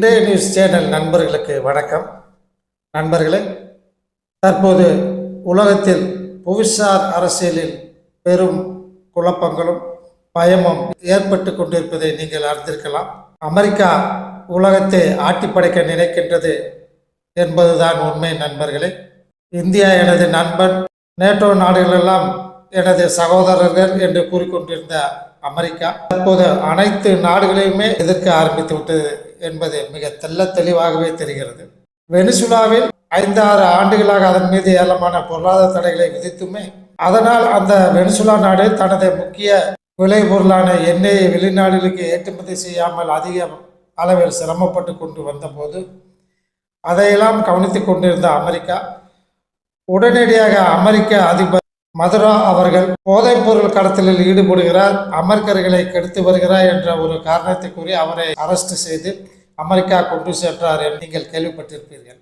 இன்றைய news channel நண்பர்களுக்கு வணக்கம். நண்பர்களே, தற்போது உலகத்தில் புவிசார் அரசியலில் பெரும் குழப்பங்களும் பயமும் ஏற்பட்டு கொண்டிருப்பதை நீங்கள் அறிந்திருக்கலாம். அமெரிக்கா உலகத்தை ஆட்டிப்படைக்க நினைக்கின்றது என்பதுதான் உண்மை. நண்பர்களே, இந்தியா எனது நண்பன், நேட்டோ நாடுகளெல்லாம் எனது சகோதரர்கள் என்று கூறிக்கொண்டிருந்த அமெரிக்கா தற்போது அனைத்து நாடுகளையுமே எதிர்க்க ஆரம்பித்து விட்டது என்பது மிக தெளிவாகவே தெரிகிறது. வெனிசுலாவில் 5-6 ஆண்டுகளாக அதன் மீது ஏராளமான பொருளாதார தடைகளை விதித்துமே அதனால் அந்த வெனிசுலா நாடு தனது முக்கிய விளைபொருளான எண்ணெயை வெளிநாடுகளுக்கு ஏற்றுமதி செய்யாமல் அதிக அளவில் சிரமப்பட்டு கொண்டு வந்தபோது அதையெல்லாம் கவனித்து கொண்டிருந்த அமெரிக்கா உடனடியாக அமெரிக்க அதிபர் மதுரா அவர்கள் போதைப் பொருள் கடத்தலில் ஈடுபடுகிறார், அமெரிக்கர்களை கெடுத்து வருகிறார் என்ற ஒரு காரணத்தை கூறி அவரை அரெஸ்ட் செய்து அமெரிக்கா கொண்டு சென்றார் என்று நீங்கள் கேள்விப்பட்டிருப்பீர்கள்.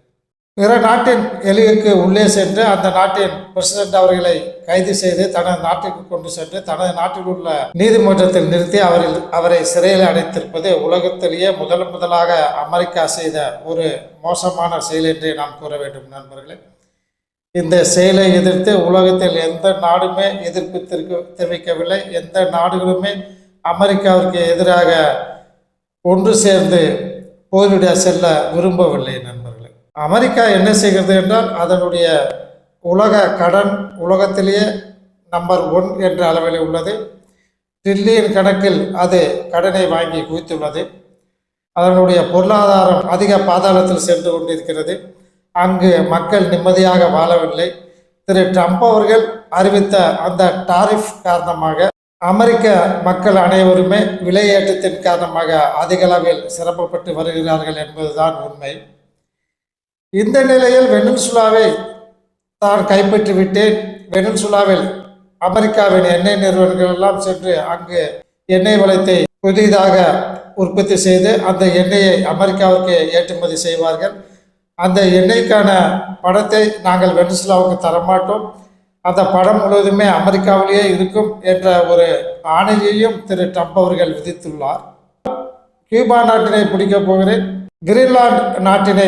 பிற நாட்டின் எல்லைக்கு உள்ளே சென்று அந்த நாட்டின் பிரசிடென்ட் அவர்களை கைது செய்து தனது நாட்டுக்கு கொண்டு சென்று தனது நாட்டில் உள்ள நீதிமன்றத்தில் நிறுத்தி அவரை சிறையில் அடைத்திருப்பது உலகத்திலேயே முதலாக அமெரிக்கா செய்த ஒரு மோசமான செயல் என்றே நாம் கூற வேண்டும். நண்பர்களே, இந்த செயலை எதிர்த்து உலகத்தில் எந்த நாடுமே எதிர்ப்பு தெரிவிக்கவில்லை. எந்த நாடுகளுமே அமெரிக்காவிற்கு எதிராக ஒன்று சேர்ந்து போரிட செல்ல விரும்பவில்லை. நண்பர்களே, அமெரிக்கா என்ன செய்கிறது என்றால் அதனுடைய உலக கடன் உலகத்திலேயே நம்பர் 1 என்ற அளவில் உள்ளது. டிரில்லியன் கணக்கில் அது கடனை வாங்கி குவித்துள்ளது. அதனுடைய பொருளாதாரம் அதிக பாதாளத்தில் சென்று கொண்டிருக்கிறது. அங்கு மக்கள் நிம்மதியாக வாழவில்லை. திரு ட்ரம்ப் அவர்கள் அறிவித்த அந்த டாரிஃப் காரணமாக அமெரிக்க மக்கள் அனைவருமே விலையேற்றத்தின் காரணமாக அதிக அளவில் சிரமப்பட்டு வருகிறார்கள் என்பதுதான் உண்மை. இந்த நிலையில் வெனிசுலாவை தான் கைப்பற்றிவிட்டேன், வெனிசுலாவில் அமெரிக்காவின் எண்ணெய் நிறுவனங்கள் எல்லாம் சென்று அங்கு எண்ணெய் வளத்தை புதிதாக உற்பத்தி செய்து அந்த எண்ணெயை அமெரிக்காவுக்கு ஏற்றுமதி செய்வார்கள். அந்த எண்ணெய்க்கான பணத்தை நாங்கள் வெனிசுலாவுக்கு தரமாட்டோம், அந்த பணம் முழுவதுமே அமெரிக்காவிலேயே இருக்கும் என்ற ஒரு ஆணையையும் திரு ட்ரம்ப் அவர்கள் விதித்துள்ளார். கியூபா நாட்டினை பிடிக்கப் போகிறேன், கிரீன்லாந்து நாட்டினை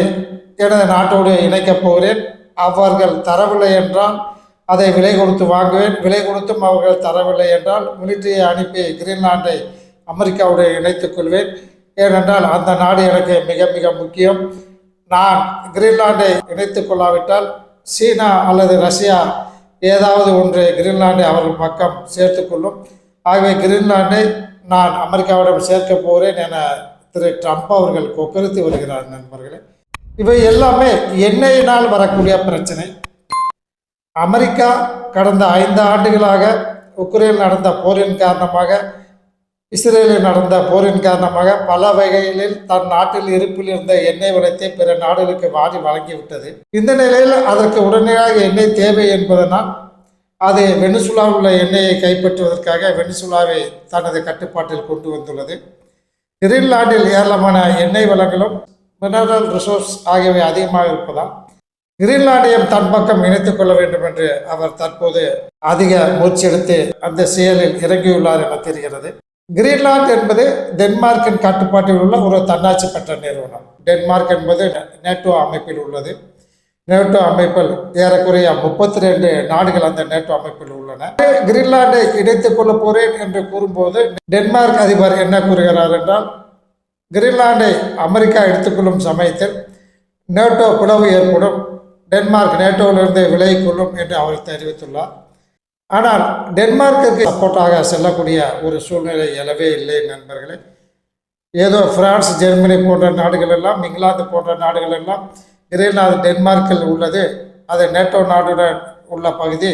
எனது நாட்டோடு இணைக்கப் போகிறேன், அவர்கள் தரவில்லை என்றால் அதை விலை கொடுத்து வாங்குவேன், விலை கொடுத்தும் அவர்கள் தரவில்லை என்றால் மிலிட்டரியை அனுப்பி கிரீன்லாண்டை அமெரிக்காவோடு இணைத்துக் கொள்வேன். ஏனென்றால் அந்த நாடு எனக்கு மிக மிக முக்கியம். நான் கிரீன்லாண்டை இணைத்து கொள்ளாவிட்டால் சீனா அல்லது ரஷ்யா ஏதாவது ஒன்று கிரீன்லாண்டை அவர்கள் பக்கம் சேர்த்து கொள்ளும். ஆகவே கிரீன்லாண்டை நான் அமெரிக்காவிடம் சேர்க்க போகிறேன் என திரு ட்ரம்ப் அவர்கள் கொக்கரித்து வருகிறார். நண்பர்களே, இவை எல்லாமே எண்ணெயினால் வரக்கூடிய பிரச்சனை. அமெரிக்கா கடந்த 5 ஆண்டுகளாக உக்ரைனில் நடந்த போரின் காரணமாக, இஸ்ரேலில் நடந்த போரின் காரணமாக பல வகைகளில் தன் நாட்டில் இருப்பில் இருந்த எண்ணெய் வளத்தை பிற நாடுகளுக்கு வழங்கிவிட்டது. இந்த நிலையில் அதற்கு உடனடியாக எண்ணெய் தேவை என்பதனால் அது வெனிசுலாவில் உள்ள எண்ணெயை கைப்பற்றுவதற்காக வெனிசுலாவை தனது கட்டுப்பாட்டில் கொண்டு வந்துள்ளது. கிரீன்லாண்டில் ஏராளமான எண்ணெய் வளங்களும் மினரல் ரிசோர்ஸ் ஆகியவை அதிகமாக இருப்பதால் கிரீன்லாண்டையும் தன் பக்கம் இணைத்துக் கொள்ள வேண்டும் என்று அவர் தற்போது அதிக முயற்சி எடுத்து அந்த செயலில் இறங்கியுள்ளார் என தெரிகிறது. கிரீன்லாந்து என்பது டென்மார்க்கின் கட்டுப்பாட்டில் உள்ள ஒரு தன்னாட்சி பெற்ற நிறுவனம். டென்மார்க் என்பது நேட்டோ அமைப்பில் உள்ளது. நேட்டோ அமைப்பில் ஏறக்குறைய 32 நாடுகள் அந்த நேட்டோ அமைப்பில் உள்ளன. கிரீன்லாண்டை இணைத்துக் கொள்ள போறேன் என்று கூறும்போது டென்மார்க் அதிபர் என்ன கூறுகிறார் என்றால், கிரீன்லாண்டை அமெரிக்கா எடுத்துக்கொள்ளும் சமயத்தில் நேட்டோ பிளவு ஏற்படும், டென்மார்க் நேட்டோவிலிருந்து விலகிக் கொள்ளும் என்று அவர் தெரிவித்துள்ளார். ஆனால் டென்மார்க்கிற்கு சப்போர்ட்டாக செல்லக்கூடிய ஒரு சூழ்நிலை எழவே இல்லை. நண்பர்களே, ஏதோ பிரான்ஸ், ஜெர்மனி போன்ற நாடுகள் எல்லாம், இங்கிலாந்து போன்ற நாடுகள் எல்லாம் கிரீன்லாந்து டென்மார்க்கில் உள்ளது, அது நேட்டோ நாடுடன் உள்ள பகுதி,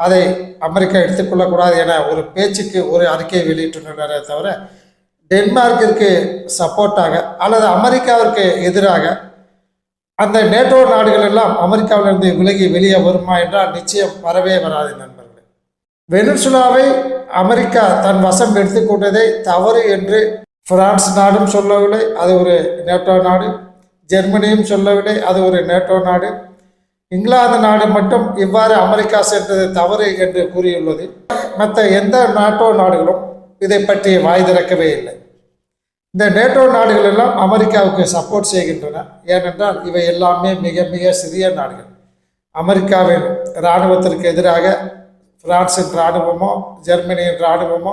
அதை அமெரிக்கா எடுத்துக்கொள்ளக்கூடாது என ஒரு பேச்சுக்கு ஒரு அறிக்கை வெளியிட்டுள்ளனரே தவிர டென்மார்க்கிற்கு சப்போர்ட்டாக அல்லது அமெரிக்காவிற்கு எதிராக அந்த நேட்டோ நாடுகள் எல்லாம் அமெரிக்காவிலிருந்து விலகி வெளியே வருமா என்றால் நிச்சயம் வரவே வராது. நண்பர்களே, வெனிசுலாவை அமெரிக்கா தன் வசம் எடுத்துக்கொண்டதை தவறு என்று பிரான்ஸ் நாடும் சொல்லவில்லை, அது ஒரு நேட்டோ நாடு. ஜெர்மனியும் சொல்லவில்லை, அது ஒரு நேட்டோ நாடு. இங்கிலாந்து நாடு மட்டும் இவ்வாறு அமெரிக்கா சென்றது தவறு என்று கூறியுள்ளது. மற்ற எந்த நேட்டோ நாடுகளும் இதை பற்றி வாய் திறக்கவே இல்லை. இந்த நேட்டோ நாடுகள் எல்லாம் அமெரிக்காவுக்கு சப்போர்ட் செய்கின்றன. ஏனென்றால் இவை எல்லாமே மிக மிக சிறிய நாடுகள். அமெரிக்காவின் இராணுவத்திற்கு எதிராக பிரான்சின் இராணுவமோ, ஜெர்மனியின் இராணுவமோ,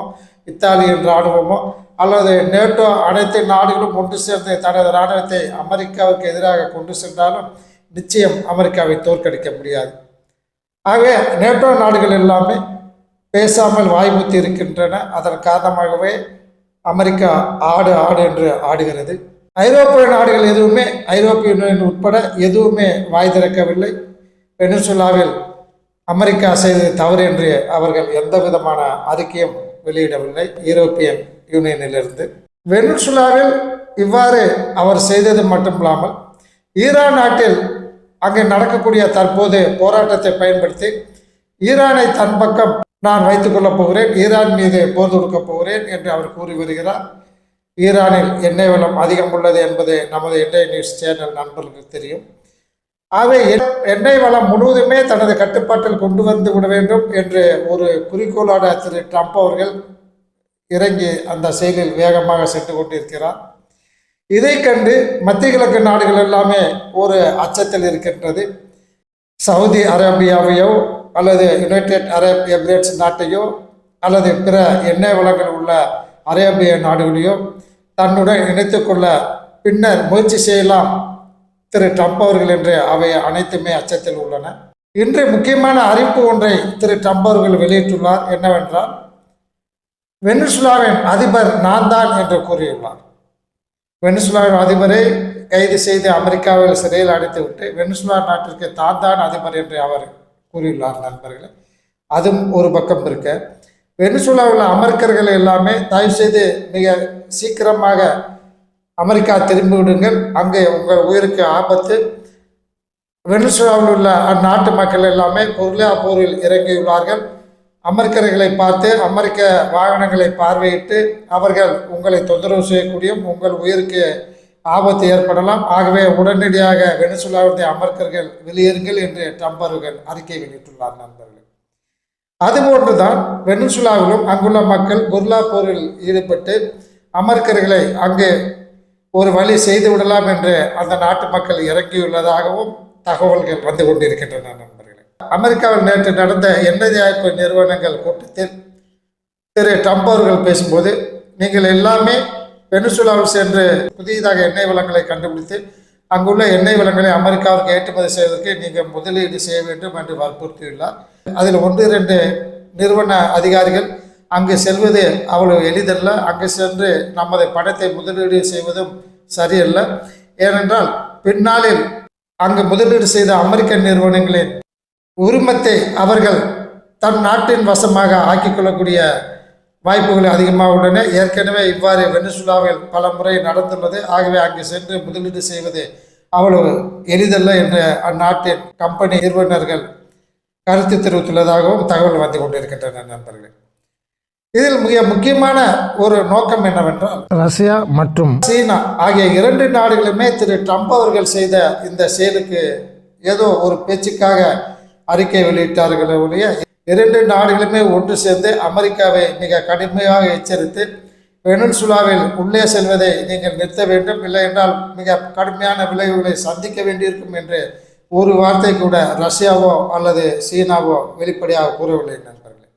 இத்தாலியின் இராணுவமோ அல்லது நேட்டோ அனைத்து நாடுகளும் ஒன்று சேர்ந்து தனது இராணுவத்தை அமெரிக்காவுக்கு எதிராக கொண்டு சென்றாலும் நிச்சயம் அமெரிக்காவை தோற்கடிக்க முடியாது. ஆகவே நேட்டோ நாடுகள் எல்லாமே பேசாமல் வாய்மூத்தி இருக்கின்றன. அதன் காரணமாகவே அமெரிக்கா ஆடு ஆடு என்று ஆடுகிறது. ஐரோப்பிய நாடுகள் எதுவுமே, ஐரோப்பிய யூனியன் உட்பட எதுவுமே வாய் திறக்கவில்லை. வெனிசுலாவில் அமெரிக்கா செய்தது தவறு என்று அவர்கள் எந்த விதமான அறிக்கையும் வெளியிடவில்லை யூரோப்பியன் யூனியனிலிருந்து. வெனிசுலாவில் இவ்வாறு அவர் செய்தது மட்டுமில்லாமல் ஈரான் நாட்டில் அங்கே நடக்கக்கூடிய தற்போது போராட்டத்தை பயன்படுத்தி ஈரானை தன் பக்கம் நான் வைத்துக் கொள்ளப் போகிறேன், ஈரான் மீது போர் தொடுக்கப் போகிறேன் என்று அவர் கூறி வருகிறார். ஈரானில் எண்ணெய் வளம் அதிகம் உள்ளது என்பது நமது இந்திய நியூஸ் சேனல் நண்பர்களுக்கு தெரியும். ஆகவே எண்ணெய் வளம் முழுவதுமே தனது கட்டுப்பாட்டில் கொண்டு வந்து விட வேண்டும் என்று ஒரு குறிக்கோளோட திரு ட்ரம்ப் அவர்கள் இறங்கி அந்த செயலில் வேகமாக சென்று கொண்டிருக்கிறார். இதை கண்டு மத்திய கிழக்கு நாடுகள் எல்லாமே ஒரு அச்சத்தில் இருக்கின்றது. சவுதி அரேபியாவையோ அல்லது யுனைடெட் அரப் எமிரேட்ஸ் நாட்டையோ அல்லது பிற எண்ணெய் வளங்கள் உள்ள அரேபிய நாடுகளையோ தன்னுடன் இணைத்து கொள்ள பின்னர் முயற்சி செய்யலாம் திரு ட்ரம்ப் அவர்கள் என்று அவை அனைத்துமே அச்சத்தில் உள்ளன. இன்று முக்கியமான அறிவிப்பு ஒன்றை திரு ட்ரம்ப் அவர்கள் வெளியிட்டுள்ளார். என்னவென்றால், வெனிசுலாவின் அதிபர் நான் தான் என்று கூறியுள்ளார். வெனிசுலாவின் அதிபரை கைது செய்து அமெரிக்காவில் சிறையில் அடைத்துவிட்டு வெனிசுலா நாட்டிற்கு தான் அதிபர் என்று அவர் கூறியுள்ளார். நண்பர்களே, அதுவும் ஒரு பக்கம் இருக்க, வெனிசுலாவில் அமெரிக்கர்கள் எல்லாமே தயவு செய்து மிக சீக்கிரமாக அமெரிக்கா திரும்பி விடுங்கள், அங்கே உங்கள் உயிருக்கு ஆபத்து. வெனிசுலாவில் உள்ள அந்நாட்டு மக்கள் எல்லாமே கொரில்லா போரில் இறங்கியுள்ளார்கள். அமெரிக்கர்களை பார்த்து அமெரிக்க வாகனங்களை பார்வையிட்டு அவர்கள் உங்களை தொந்தரவு செய்யக்கூடிய உங்கள் உயிருக்கு ஆபத்து ஏற்படலாம். ஆகவே உடனடியாக வெனிசுலாவுடைய அமெரிக்கர்கள் வெளியேறுங்கள் என்று ட்ரம்ப் அவர்கள் அறிக்கை வெளியிட்டுள்ளார். நண்பர்கள், அதுபோன்றுதான் வெனிசுலாவிலும் அங்குள்ள மக்கள் கொரில்லா போரில் ஈடுபட்டு அமெரிக்கர்களை அங்கு ஒரு வழி செய்து விடலாம் என்று அந்த நாட்டு மக்கள் இறங்கியுள்ளதாகவும் தகவல்கள் வந்து கொண்டிருக்கின்றன. நண்பர்களே, அமெரிக்காவில் நேற்று நடந்த எண்ணெய் தயாரிப்பு நிறுவனங்கள் கூட்டத்தில் திரு ட்ரம்ப் அவர்கள் பேசும்போது, நீங்கள் எல்லாமே வெனிசுலாவில் சென்று புதியதாக எண்ணெய் வளங்களை கண்டுபிடித்து அங்குள்ள எண்ணெய் வளங்களை அமெரிக்காவிற்கு ஏற்றுமதி செய்வதற்கு நீங்கள் முதலீடு செய்ய வேண்டும் என்று வற்புறுத்தியுள்ளார். அதில் 1-2 நிறுவன அதிகாரிகள் அங்கு செல்வது அவ்வளவு எளிதல்ல. அங்கு சென்று நமது பணத்தை முதலீடு செய்வதும் சரியல்ல. ஏனென்றால் பின்னாளில் அங்கு முதலீடு செய்த அமெரிக்க நிறுவனங்களின் உரிமத்தை அவர்கள் தன் நாட்டின் வசமாக ஆக்கிக் கொள்ளக்கூடிய வாய்ப்புகள் அதிகமாக உள்ளன. ஏற்கனவே இவ்வாறு வெனிசுலாவில் பல முறை நடந்துள்ளது. ஆகவே அங்கு சென்று முதலீடு செய்வது அவ்வளவு எளிதல்ல என்று அந்நாட்டின் கம்பெனி நிறுவனர்கள் கருத்து தெரிவித்துள்ளதாகவும் தகவல் வந்து கொண்டிருக்கின்றன. நண்பர்களே, இதில் மிக முக்கியமான ஒரு நோக்கம் என்னவென்றால், ரஷ்யா மற்றும் சீனா ஆகிய 2 நாடுகளுமே திரு ட்ரம்ப் அவர்கள் செய்த இந்த செயலுக்கு ஏதோ ஒரு பேச்சுக்காக அறிக்கை வெளியிட்டார்களே ஒழிய 2 நாடுகளுமே ஒன்று சேர்ந்து அமெரிக்காவை மிக கடுமையாக எச்சரித்து வெனிசுலாவில் உள்ளே செல்வதை நீங்கள் நிறுத்த வேண்டும், இல்லை என்றால் மிக கடுமையான விளைவுகளை சந்திக்க வேண்டியிருக்கும் என்று ஒரு வார்த்தை கூட ரஷ்யாவோ அல்லது சீனாவோ வெளிப்படையாக கூறவில்லை. நண்பர்களே,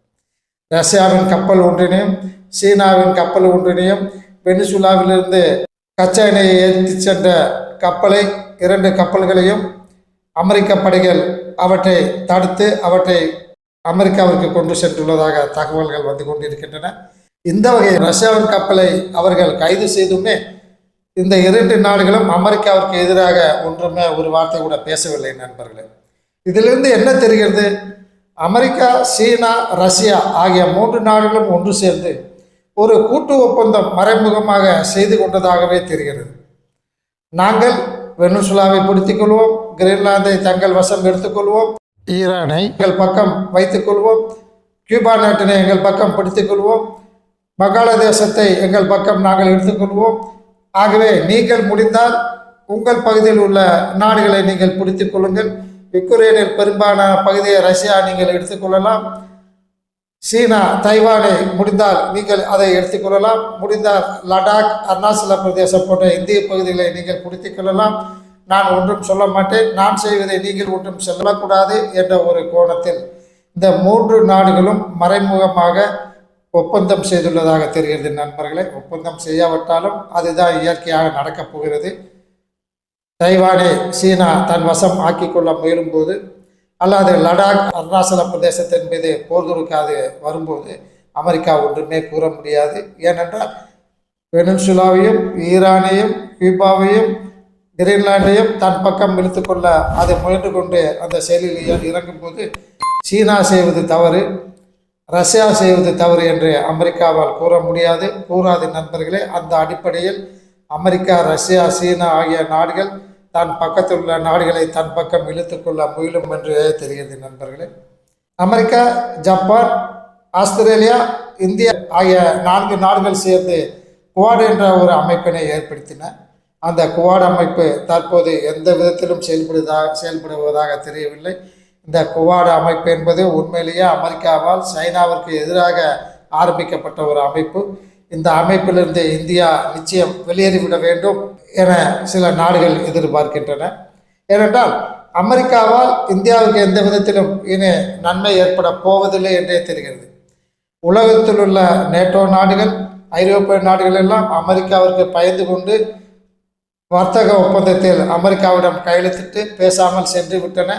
ரஷ்யாவின் கப்பல் ஒன்றினையும் சீனாவின் கப்பல் ஒன்றினையும் வெனிசுலாவிலிருந்து கச்சா எண்ணெயை ஏற்றி சென்ற கப்பலை 2 கப்பல்களையும் அமெரிக்க படைகள் அவற்றை தடுத்து அவற்றை அமெரிக்காவிற்கு கொண்டு சென்றுள்ளதாக தகவல்கள் வந்து கொண்டிருக்கின்றன. இந்த வகையில் ரஷ்யாவின் கப்பலை அவர்கள் கைது செய்துமே இந்த 2 நாடுகளும் அமெரிக்காவிற்கு எதிராக ஒன்றுமே ஒரு வார்த்தை கூட பேசவில்லை. நண்பர்களே, இதிலிருந்து என்ன தெரிகிறது? அமெரிக்கா, சீனா, ரஷ்யா ஆகிய 3 நாடுகளும் ஒன்று சேர்ந்து ஒரு கூட்டு ஒப்பந்தம் மறைமுகமாக செய்து கொண்டதாகவே தெரிகிறது. நாங்கள் வெனிசுலாவை பிடித்துக் கொள்வோம், கிரீன்லாந்தை தங்கள் வசம் எடுத்துக்கொள்வோம், ஈரானை எங்கள் பக்கம் வைத்துக் கொள்வோம், கியூபா நாட்டினை எங்கள் பக்கம் பிடித்துக் கொள்வோம், வங்காளதேசத்தை எங்கள் பக்கம் நாங்கள் எடுத்துக்கொள்வோம். ஆகவே நீங்கள் முடிந்தால் உங்கள் பகுதியில் உள்ள நாடுகளை நீங்கள் பிடித்துக் கொள்ளுங்கள். யுக்ரைனில் பெரும்பாலான பகுதியை ரஷ்யா நீங்கள் எடுத்துக்கொள்ளலாம். சீனா தைவானை முடிந்தால் நீங்கள் அதை எடுத்துக்கொள்ளலாம், முடிந்தால் லடாக், அருணாச்சல பிரதேசம் போன்ற இந்திய பகுதிகளை நீங்கள் பிடித்துக் கொள்ளலாம். நான் ஒன்றும் சொல்ல மாட்டேன், நான் செய்வதை நீங்கள் ஒன்றும் சொல்லக்கூடாது என்ற ஒரு கோணத்தில் இந்த 3 நாடுகளும் மறைமுகமாக ஒப்பந்தம் செய்துள்ளதாக தெரிகிறது நண்பர்களே. ஒப்பந்தம் செய்யாவிட்டாலும் அதுதான் இயற்கையாக நடக்கப் போகிறது. தைவானை சீனா தன் வசம் ஆக்கிக்கொள்ள முயலும் போது, அல்லது லடாக், அருணாச்சல பிரதேசத்தின் மீது போர் தொடுக்காது வரும்போது அமெரிக்கா ஒன்றுமே கூற முடியாது. ஏனென்றால் வெனிசுலாவையும், ஈரானையும், கியூபாவையும், கிரீன்லாண்டையும் தன் பக்கம் இழுத்துக்கொள்ள அதை முயன்று கொண்டு அந்த செயலில் இறங்கும் போது சீனா செய்வது தவறு, ரஷ்யா செய்வது தவறு என்று அமெரிக்காவால் கூற முடியாது, கூறாது நண்பர்களே. அந்த அடிப்படையில் அமெரிக்கா, ரஷ்யா, சீனா ஆகிய நாடுகள் தன் பக்கத்தில் உள்ள நாடுகளை தன் பக்கம் இழுத்துக்கொள்ள முயலும் என்று தெரிகிறது நண்பர்களே. அமெரிக்கா, ஜப்பான், ஆஸ்திரேலியா, இந்தியா ஆகிய 4 நாடுகள் சேர்ந்து குவாட் என்ற ஒரு அமைப்பினை ஏற்படுத்தின. அந்த குவாட் அமைப்பு தற்போது எந்த விதத்திலும் செயல்படுவதாக தெரியவில்லை. இந்த குவாட் அமைப்பு என்பது உண்மையிலேயே அமெரிக்காவால் சைனாவிற்கு எதிராக ஆரம்பிக்கப்பட்ட ஒரு அமைப்பு. இந்த அமைப்பிலிருந்து இந்தியா நிச்சயம் வெளியேறிவிட வேண்டும் என சில நாடுகள் எதிர்பார்க்கின்றன. ஏனென்றால் அமெரிக்காவால் இந்தியாவுக்கு எந்த விதத்திலும் இனி நன்மை ஏற்பட போவதில்லை என்றே தெரிகிறது. உலகத்தில் உள்ள நேட்டோ நாடுகள், ஐரோப்பிய நாடுகள் எல்லாம் அமெரிக்காவிற்கு பயந்து கொண்டு வர்த்தக ஒப்பந்தத்தில் அமெரிக்காவிடம் கையெழுத்திட்டு பேசாமல் சென்று விட்டன.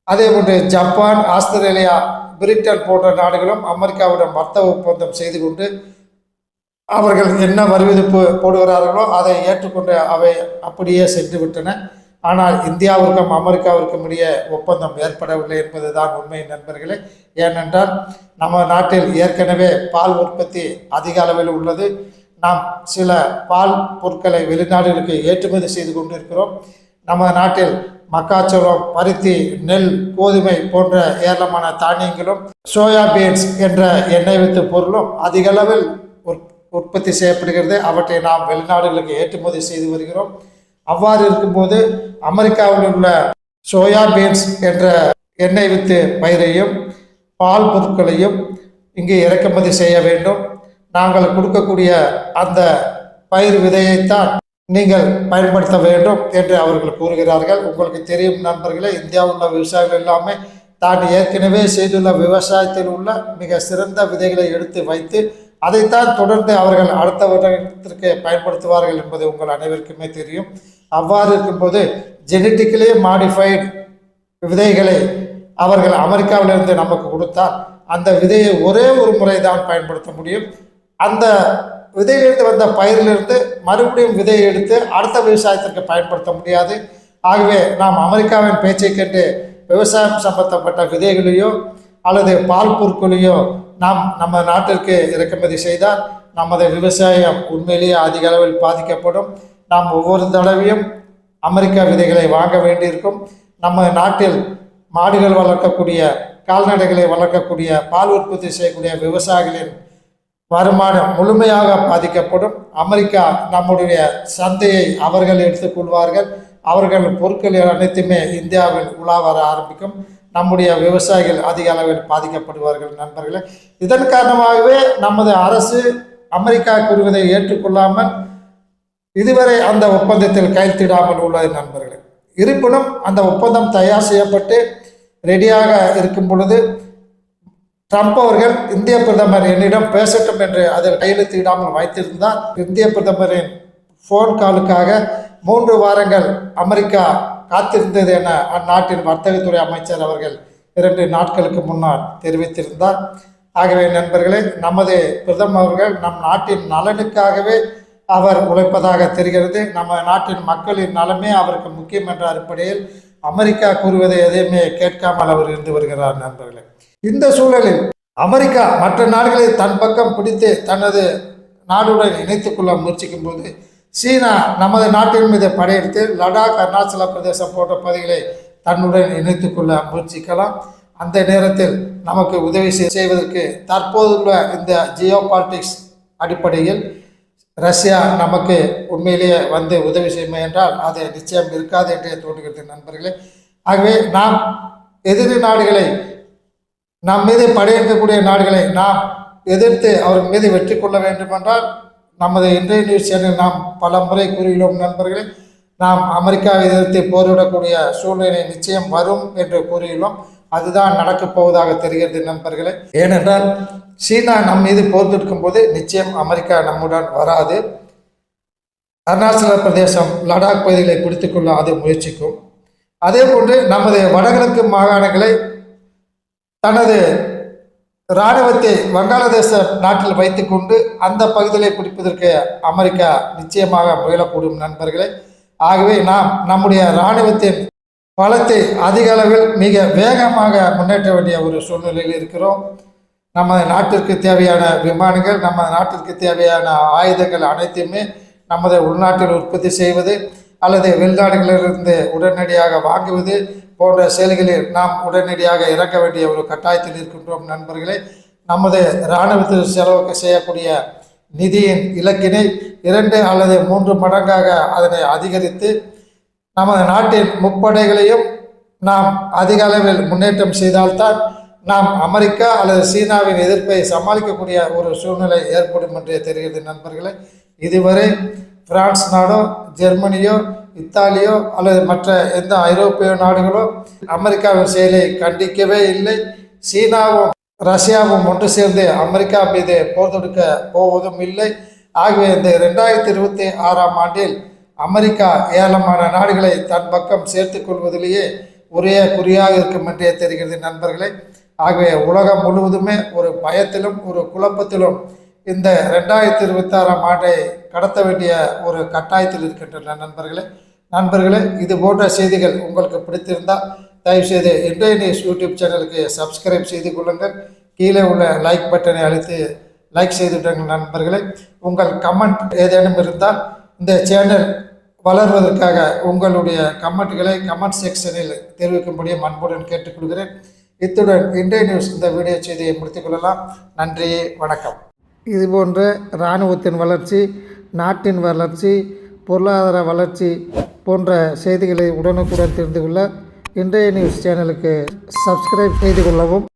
அதேபோன்று ஜப்பான், ஆஸ்திரேலியா, பிரிட்டன் போன்ற நாடுகளும் அமெரிக்காவிடம் வர்த்தக ஒப்பந்தம் செய்து கொண்டு அவர்கள் என்ன வரிவிதிப்பு போடுகிறார்களோ அதை ஏற்றுக்கொண்டு அவை அப்படியே சென்று விட்டன. ஆனால் இந்தியாவிற்கும் அமெரிக்காவிற்கும் இடையே ஒப்பந்தம் ஏற்படவில்லை என்பதுதான் உண்மை நண்பர்களே. ஏனென்றால் நம்ம நாட்டில் ஏற்கனவே பால் உற்பத்தி அதிக அளவில் உள்ளது. நாம் சில பால் பொருட்களை வெளிநாடுகளுக்கு ஏற்றுமதி செய்து கொண்டிருக்கிறோம். நம்ம நாட்டில் மக்காச்சோளம், பருத்தி, நெல், கோதுமை போன்ற ஏராளமான தானியங்களும், சோயாபீன்ஸ் என்ற எண்ணெய் வித்து பொருளும் அதிக அளவில் உற்பத்தி செய்யப்படுகிறது. அவற்றை நாம் வெளிநாடுகளுக்கு ஏற்றுமதி செய்து வருகிறோம். அவ்வாறு இருக்கும்போது அமெரிக்காவில் உள்ள சோயாபீன்ஸ் என்ற எண்ணெய் வித்து பயிரையும் பால் பொருட்களையும் இங்கே இறக்குமதி செய்ய வேண்டும். நாங்கள் கொடுக்கக்கூடிய அந்த பயிர் விதையைத்தான் நீங்கள் பயன்படுத்த வேண்டும் என்று அவர்கள் கூறுகிறார்கள். உங்களுக்கு தெரியும் நண்பர்களே, இந்தியாவில் உள்ள விவசாயிகள் எல்லாமே தான் ஏற்கனவே செய்துள்ள விவசாயத்தில் உள்ள மிக சிறந்த விதைகளை எடுத்து வைத்து அதைத்தான் தொடர்ந்து அவர்கள் அடுத்த வருடத்திற்கு பயன்படுத்துவார்கள் என்பது உங்கள் அனைவருக்குமே தெரியும். அவ்வாறு இருக்கும்போது ஜெனட்டிக்கலி மாடிஃபைடு விதைகளை அவர்கள் அமெரிக்காவிலிருந்து நமக்கு கொடுத்தால் அந்த விதையை ஒரே ஒரு முறை தான் பயன்படுத்த முடியும். அந்த விதையிலிருந்து வந்த பயிரிலிருந்து மறுபடியும் விதையை எடுத்து அடுத்த விவசாயத்திற்கு பயன்படுத்த முடியாது. ஆகவே நாம் அமெரிக்காவின் பேச்சை கேட்டு விவசாயம் சம்பந்தப்பட்ட விதைகளையோ அல்லது பால் பொருட்களையோ நாம் நம்ம நாட்டிற்கு இறக்குமதி செய்தால் நமது விவசாயம் உண்மையிலேயே அதிக அளவில் பாதிக்கப்படும். நாம் ஒவ்வொரு தடவையும் அமெரிக்கா விதைகளை வாங்க வேண்டியிருக்கும். நம்ம நாட்டில் மாடுகள் வளர்க்கக்கூடிய, கால்நடைகளை வளர்க்கக்கூடிய, பால் உற்பத்தி செய்யக்கூடிய விவசாயிகளின் வருமானம் முழுமையாக பாதிக்கப்படும். அமெரிக்கா நம்முடைய சந்தையை அவர்கள் எடுத்துக்கொள்வார்கள். அவர்கள் பொருட்கள் அனைத்துமே இந்தியாவில் உலா வர ஆரம்பிக்கும். நம்முடைய விவசாயிகள் அதிக அளவில் பாதிக்கப்படுவார்கள் நண்பர்களே. இதன் காரணமாகவே நமது அரசு அமெரிக்கா கூறுவதை ஏற்றுக்கொள்ளாமல் இதுவரை அந்த ஒப்பந்தத்தில் கையெழுத்திடாமல் உள்ளது நண்பர்களே. இருப்பினும் அந்த ஒப்பந்தம் தயார் செய்யப்பட்டு ரெடியாக இருக்கும் பொழுது ட்ரம்ப் அவர்கள் இந்திய பிரதமர் என்னிடம் பேசட்டும் என்று அதில் கையெழுத்திடாமல் வைத்திருந்தால் இந்திய பிரதமரின் ஃபோன் காலுக்காக 3 வாரங்கள் அமெரிக்கா காத்திருந்தது என அந்நாட்டின் வர்த்தகத்துறை அமைச்சர் அவர்கள் 2 நாட்களுக்கு முன்னால் தெரிவித்திருந்தார். ஆகவே நண்பர்களே, நமது பிரதமர் அவர்கள் நம் நாட்டின் நலனுக்காகவே அவர் உழைப்பதாக தெரிகிறது. நம்ம நாட்டின் மக்களின் நலமே அவருக்கு முக்கியம் என்ற அடிப்படையில் அமெரிக்கா கூறுவதை எதையுமே கேட்காமல் அவர் இருந்து வருகிறார் நண்பர்களே. இந்த சூழலில் அமெரிக்கா மற்ற நாடுகளை தன் பக்கம் பிடித்து தனது நாடுடன் இணைத்துக் கொள்ள முயற்சிக்கும் போது சீனா நமது நாட்டின் மீது படையெடுத்து லடாக், அருணாச்சல பிரதேசம் போன்ற பகுதிகளை தன்னுடன் இணைத்துக் கொள்ள முயற்சிக்கலாம். அந்த நேரத்தில் நமக்கு உதவி செய்வதற்கு தற்போதுள்ள இந்த ஜியோ பாலிட்டிக்ஸ் அடிப்படையில் ரஷ்யா நமக்கு உண்மையிலேயே வந்து உதவி செய்யும் என்றால் அது நிச்சயம் இருக்காது என்றே தோன்றுகிறது நண்பர்களே. ஆகவே நாம் எதிரி நாடுகளை நம் மீது படையெடுக்கக்கூடிய நாடுகளை நாம் எதிர்த்து அவர் மீது வெற்றி கொள்ள வேண்டுமென்றால் நமது இன்றைய நியூஸ் சேனல் நாம் பல முறை கூறியுள்ளோம் நண்பர்களே, நாம் அமெரிக்காவை எதிர்த்து போரிடக்கூடிய சூழ்நிலை நிச்சயம் வரும் என்று கூறியுள்ளோம். அதுதான் நடக்கப் போவதாக தெரிகிறது நண்பர்களே. ஏனென்றால் சீனா நம் மீது போர் தொடுக்கும் போது நிச்சயம் அமெரிக்கா நம்முடன் வராது. அருணாச்சல பிரதேசம், லடாக் பகுதிகளை பிடித்துக்கொள்ள அது முயற்சிக்கும். அதே போன்று நமது வடகிழக்கு மாகாணங்களை தனது இராணுவத்தை வங்காளதேச நாட்டில் வைத்துக்கொண்டு அந்த பகுதிகளை பிடிப்பதற்கு அமெரிக்கா நிச்சயமாக முயலக்கூடும் நண்பர்களே. ஆகவே நாம் நம்முடைய இராணுவத்தின் பலத்தை அதிக அளவில் மிக வேகமாக முன்னேற்ற வேண்டிய ஒரு சூழ்நிலையில் இருக்கிறோம். நமது நாட்டிற்கு தேவையான விமானங்கள், நமது நாட்டிற்கு தேவையான ஆயுதங்கள் அனைத்தையுமே நமது உள்நாட்டில் உற்பத்தி செய்வது அல்லது வெளிநாடுகளிலிருந்து உடனடியாக வாங்குவது போன்ற செயல்களில் நாம் உடனடியாக இறக்க வேண்டிய ஒரு கட்டாயத்தில் இருக்கின்றோம் நண்பர்களே. நமது இராணுவத்தில் செலவு செய்யக்கூடிய நிதியின் இலக்கினை 2 அல்லது 3 மடங்காக அதனை அதிகரித்து நமது நாட்டின் முப்படைகளையும் நாம் அதிக அளவில் முன்னேற்றம் செய்தால்தான் நாம் அமெரிக்கா அல்லது சீனாவின் எதிர்ப்பை சமாளிக்கக்கூடிய ஒரு சூழ்நிலை ஏற்படும் என்றே தெரிகிறது நண்பர்களே. இதுவரை பிரான்ஸ் நாடோ, ஜெர்மனியோ, இத்தாலியோ அல்லது மற்ற எந்த ஐரோப்பிய நாடுகளோ அமெரிக்காவின் செயலை கண்டிக்கவே இல்லை. சீனாவும் ரஷ்யாவும் ஒன்று சேர்ந்து அமெரிக்கா மீது போர் தொடுக்க போவதும் இல்லை. ஆகவே இந்த 2026ஆம் ஆண்டில் அமெரிக்கா ஏராளமான நாடுகளை தன் பக்கம் சேர்த்து கொள்வதிலேயே ஒரே குறியாக இருக்கும் என்றே தெரிகிறது நண்பர்களே. ஆகவே உலகம் முழுவதுமே ஒரு பயத்திலும் ஒரு குழப்பத்திலும் இந்த 2026ஆம் ஆண்டை கடத்த வேண்டிய ஒரு கட்டாயத்தில் இருக்கின்றன நண்பர்களே. இது போன்ற செய்திகள் உங்களுக்கு பிடித்திருந்தால் தயவுசெய்து இன்றைய நியூஸ் யூடியூப் சேனலுக்கு சப்ஸ்கிரைப் செய்து கொள்ளுங்கள். கீழே உள்ள லைக் பட்டனை அழுத்தி லைக் செய்துவிட்டார்கள் நண்பர்களே. உங்கள் கமெண்ட் ஏதேனும் இருந்தால் இந்த சேனல் வளர்வதற்காக உங்களுடைய கமெண்ட்களை கமெண்ட் செக்ஷனில் தெரிவிக்கும்படியே அன்புடன் கேட்டுக்கொள்கிறேன். இத்துடன் இன்றைய நியூஸ் இந்த வீடியோ செய்தியை முடித்துக்கொள்ளலாம். நன்றி, வணக்கம். இதுபோன்ற இராணுவத்தின் வளர்ச்சி, நாட்டின் வளர்ச்சி, பொருளாதார வளர்ச்சி போன்ற செய்திகளை உடனுக்குடன் தெரிந்து கொள்ள இன்றைய நியூஸ் சேனலுக்கு சப்ஸ்கிரைப் செய்து கொள்ளவும்.